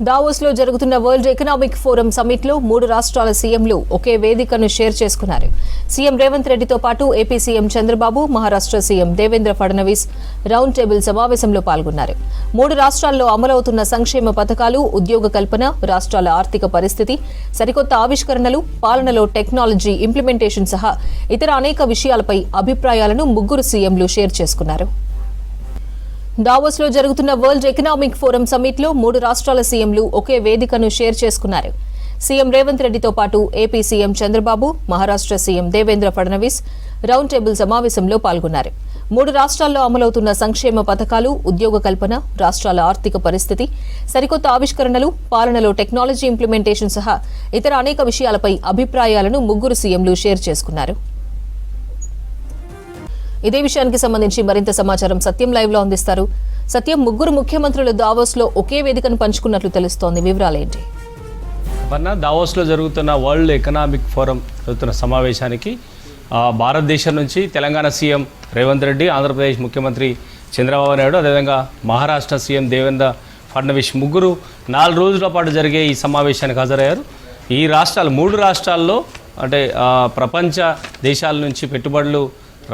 దావోస్లో జరుగుతున్న world economic forum సమ్మిట్లో 3 రాష్ట్రాల సీఎంలు ఒకే వేదికను షేర్ చేసుకున్నారు. సీఎం రేవంత్ రెడ్డితో పాటు AP CM Chandrababu, Maharashtra CM Devendra Fadnavis round table సమావేశంలో పాల్గొన్నారు. 3 రాష్ట్రాల్లో అమలవుతున్న సంక్షేమ పథకాలు, ఉద్యోగ కల్పన, రాష్ట్రాల ఆర్థిక పరిస్థితి, సరికొత్త ఆవిష్కరణలు, పాలనలో టెక్నాలజీ ఇంప్లిమెంటేషన్ సహా ఇతర అనేక విషయాలపై అభిప్రాయాలను ముగ్గురు సీఎంలు షేర్ చేసుకున్నారు. దావోస్లో జరుగుతున్న వరల్డ్ ఎకనామిక్ ఫోరం సమ్మిట్లో 3 రాష్ట్రాల సీఎంలు ఒకే వేదికను షేర్ చేసుకున్నారు. సీఎం రేవంత్ రెడ్డితో పాటు AP CM Chandrababu, Maharashtra CM Devendra Fadnavis round table సమావేశంలో పాల్గొన్నారు. 3 రాష్ట్రాల్లో అమలవుతున్న సంక్షేమ పథకాలు, ఉద్యోగ కల్పన, రాష్ట్రాల ఆర్థిక పరిస్థితి, సరికొత్త ఆవిష్కరణలు, పాలనలో టెక్నాలజీ ఇంప్లిమెంటేషన్ సహా ఇతర అనేక విషయాలపై అభిప్రాయాలను ముగ్గురు సీఎంలు షేర్ చేసుకున్నారు. ఇదే విషయానికి సంబంధించి మరింత సమాచారం సత్యం లైవ్ లో అందిస్తారు. సత్యం, ముగ్గురు ముఖ్యమంత్రులు దావోస్ లో ఒకే వేదికను పంచుకున్నట్లు తెలుస్తోంది, వివరాలేంటి? దావోస్ లో జరుగుతున్న వరల్డ్ ఎకనామిక్ ఫోరం జరుగుతున్న సమావేశానికి భారతదేశం నుంచి తెలంగాణ సీఎం రేవంత్ రెడ్డి, ఆంధ్రప్రదేశ్ ముఖ్యమంత్రి చంద్రబాబు నాయుడు, అదేవిధంగా మహారాష్ట్ర సీఎం దేవేంద్ర ఫడ్నవీస్ ముగ్గురు 4 రోజుల పాటు జరిగే ఈ సమావేశానికి హాజరయ్యారు. ఈ రాష్ట్రాలు 3 రాష్ట్రాల్లో అంటే ప్రపంచ దేశాల నుంచి పెట్టుబడులు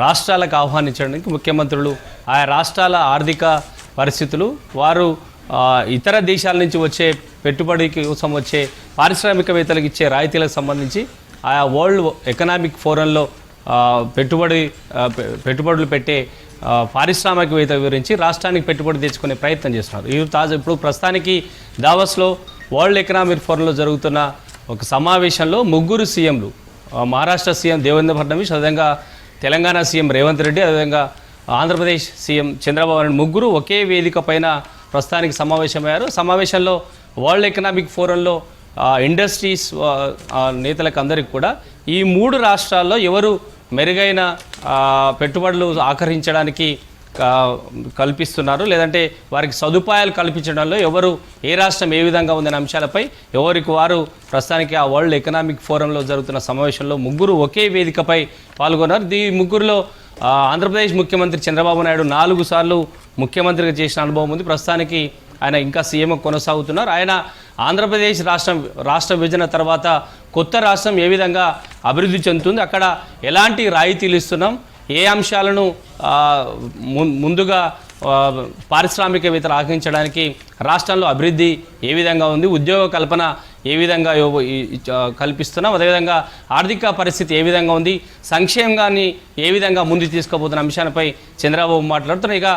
రాష్ట్రాలకు ఆహ్వానించడానికి ముఖ్యమంత్రులు ఆయా రాష్ట్రాల ఆర్థిక పరిస్థితులు, వారు ఇతర దేశాల నుంచి వచ్చే పెట్టుబడి కోసం వచ్చే పారిశ్రామికవేత్తలకు ఇచ్చే రాయితీలకు సంబంధించి ఆయా వరల్డ్ ఎకనామిక్ ఫోరంలో పెట్టుబడులు పెట్టే పారిశ్రామికవేత్త గురించి రాష్ట్రానికి పెట్టుబడి తెచ్చుకునే ప్రయత్నం చేస్తున్నారు. ఇప్పుడు ప్రస్తుతానికి దావోస్లో వరల్డ్ ఎకనామిక్ ఫోరంలో జరుగుతున్న ఒక సమావేశంలో ముగ్గురు సీఎంలు, మహారాష్ట్ర సీఎం దేవేంద్ర ఫడ్నవీస్, అదేవిధంగా తెలంగాణ సీఎం రేవంత్ రెడ్డి, అదేవిధంగా ఆంధ్రప్రదేశ్ సీఎం చంద్రబాబు నాయుడు ముగ్గురు ఒకే వేదిక పైన ప్రస్తుతానికి సమావేశమయ్యారు. సమావేశంలో వరల్డ్ ఎకనామిక్ ఫోరంలో ఇండస్ట్రీస్ నేతలకు అందరికీ కూడా ఈ 3 రాష్ట్రాల్లో ఎవరు మెరుగైన పెట్టుబడులు ఆకర్షించడానికి కల్పిస్తున్నారు, లేదంటే వారికి సదుపాయాలు కల్పించడంలో ఎవరు ఏ రాష్ట్రం ఏ విధంగా ఉందనే అంశాలపై ఎవరికి వారు ప్రస్తుతానికి ఆ వరల్డ్ ఎకనామిక్ ఫోరంలో జరుగుతున్న సమావేశంలో ముగ్గురు ఒకే వేదికపై పాల్గొన్నారు. ఈ ముగ్గురులో ఆంధ్రప్రదేశ్ ముఖ్యమంత్రి చంద్రబాబు నాయుడు 4 సార్లు ముఖ్యమంత్రిగా చేసిన అనుభవం ఉంది. ప్రస్తుతానికి ఆయన ఇంకా సీఎం కొనసాగుతున్నారు. ఆయన ఆంధ్రప్రదేశ్ రాష్ట్ర విభజన తర్వాత కొత్త రాష్ట్రం ఏ విధంగా అభివృద్ధి చెందుతుంది, అక్కడ ఎలాంటి రాయితీలు ఇస్తున్నాం, ఏ అంశాలను ముందుగా పారిశ్రామికవేత్తలు ఆహ్వానించడానికి రాష్ట్రంలో అభివృద్ధి ఏ విధంగా ఉంది, ఉద్యోగ కల్పన ఏ విధంగా కల్పిస్తున్నాం, అదేవిధంగా ఆర్థిక పరిస్థితి ఏ విధంగా ఉంది, సంక్షేమాన్ని ఏ విధంగా ముందుకు తీసుకుపోతున్న అంశాలపై చంద్రబాబు మాట్లాడుతున్నారు. ఇక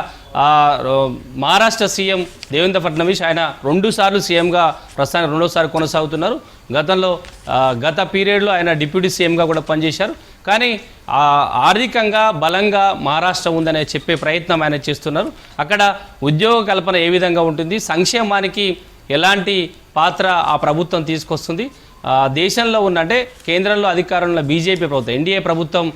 మహారాష్ట్ర సీఎం దేవేంద్ర ఫడ్నవీస్ ఆయన 2 సార్లు సీఎంగా ప్రస్తుతానికి 2వ సారి కొనసాగుతున్నారు. గత పీరియడ్లో ఆయన డిప్యూటీ సీఎంగా కూడా పనిచేశారు. కానీ ఆర్థికంగా బలంగా మహారాష్ట్ర ఉందనే చెప్పే ప్రయత్నం ఆయన చేస్తున్నారు. అక్కడ ఉద్యోగ కల్పన ఏ విధంగా ఉంటుంది, సంక్షేమానికి ఎలాంటి పాత్ర ఆ ప్రభుత్వం తీసుకొస్తుంది, దేశంలో అంటే కేంద్రంలో అధికారంలో బీజేపీ ప్రభుత్వం, ఎన్డీఏ ప్రభుత్వం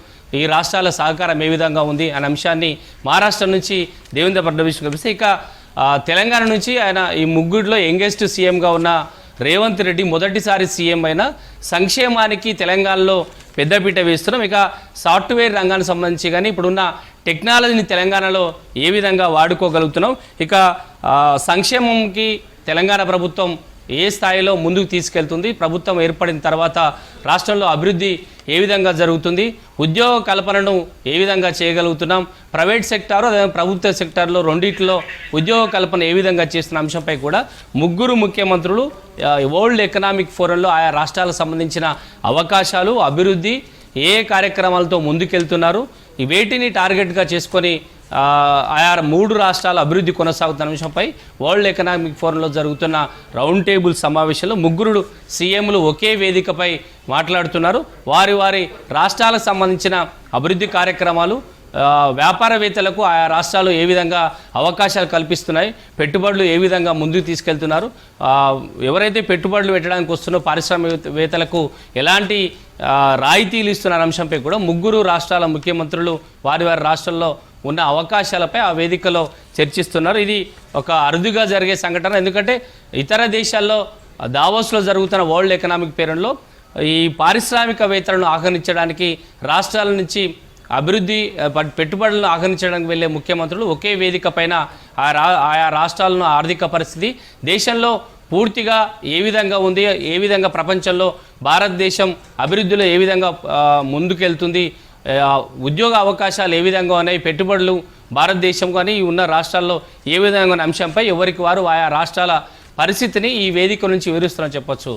ఈ రాష్ట్రాల సహకారం ఏ విధంగా ఉంది అనే అంశాన్ని మహారాష్ట్ర నుంచి దేవేంద్ర ఫడ్నవీస్ కనిపిస్తే, ఇక తెలంగాణ నుంచి ఆయన ఈ ముగ్గురిలో యంగెస్ట్ సీఎంగా ఉన్న రేవంత్ రెడ్డి మొదటిసారి సీఎం అయిన సంక్షేమానికి తెలంగాణలో పెద్దపీట వేస్తున్నాం. ఇక సాఫ్ట్వేర్ రంగానికి సంబంధించి కానీ ఇప్పుడున్న టెక్నాలజీని తెలంగాణలో ఏ విధంగా వాడుకోగలుగుతున్నాం, ఇక సంక్షేమంకి తెలంగాణ ప్రభుత్వం ఏ స్థాయిలో ముందుకు తీసుకెళ్తుంది, ప్రభుత్వం ఏర్పడిన తర్వాత రాష్ట్రంలో అభివృద్ధి ఏ విధంగా జరుగుతుంది, ఉద్యోగ కల్పనను ఏ విధంగా చేయగలుగుతున్నాం, ప్రైవేట్ సెక్టారు అదే ప్రభుత్వ సెక్టార్లో రెండిట్లో ఉద్యోగ కల్పన ఏ విధంగా చేస్తున్న అంశంపై కూడా ముగ్గురు ముఖ్యమంత్రులు వరల్డ్ ఎకనామిక్ ఫోరంలో ఆయా రాష్ట్రాలకు సంబంధించిన అవకాశాలు, అభివృద్ధి, ఏ కార్యక్రమాలతో ముందుకెళ్తున్నారు, వేటిని టార్గెట్గా చేసుకొని ఆయా 3 రాష్ట్రాల అభివృద్ధి కొనసాగుతున్న అంశంపై వరల్డ్ ఎకనామిక్ ఫోరంలో జరుగుతున్న రౌండ్ టేబుల్ సమావేశంలో ముగ్గురు సీఎంలు ఒకే వేదికపై మాట్లాడుతున్నారు. వారి రాష్ట్రాలకు సంబంధించిన అభివృద్ధి కార్యక్రమాలు, వ్యాపారవేత్తలకు ఆయా రాష్ట్రాలు ఏ విధంగా అవకాశాలు కల్పిస్తున్నాయి, పెట్టుబడులు ఏ విధంగా ముందుకు తీసుకెళ్తున్నారు, ఎవరైతే పెట్టుబడులు పెట్టడానికి వస్తున్నో పారిశ్రామికవేత్తలకు ఎలాంటి రాయితీలు ఇస్తున్న అంశంపై కూడా ముగ్గురు రాష్ట్రాల ముఖ్యమంత్రులు వారి రాష్ట్రాల్లో ఉన్న అవకాశాలపై ఆ వేదికలో చర్చిస్తున్నారు. ఇది ఒక అరుదుగా జరిగే సంఘటన. ఎందుకంటే ఇతర దేశాల్లో దావోస్లో జరుగుతున్న వరల్డ్ ఎకనామిక్ ఫోరంలో ఈ పారిశ్రామికవేత్తలను ఆహ్వానించడానికి రాష్ట్రాల నుంచి అభివృద్ధి పెట్టుబడులను ఆహ్వానించడానికి వెళ్ళే ముఖ్యమంత్రులు ఒకే వేదిక పైన ఆయా రాష్ట్రాలను ఆర్థిక పరిస్థితి, దేశంలో పూర్తిగా ఏ విధంగా ఉంది, ఏ విధంగా ప్రపంచంలో భారతదేశం అభివృద్ధిలో ఏ విధంగా ముందుకెళ్తుంది, ఉద్యోగ అవకాశాలు ఏ విధంగా ఉన్నాయి, పెట్టుబడులు భారతదేశం కానీ ఉన్న రాష్ట్రాల్లో ఏ విధంగా ఉన్న అంశంపై ఎవరికి వారు ఆయా రాష్ట్రాల పరిస్థితిని ఈ వేదిక నుంచి వివరిస్తున్నారని చెప్పొచ్చు.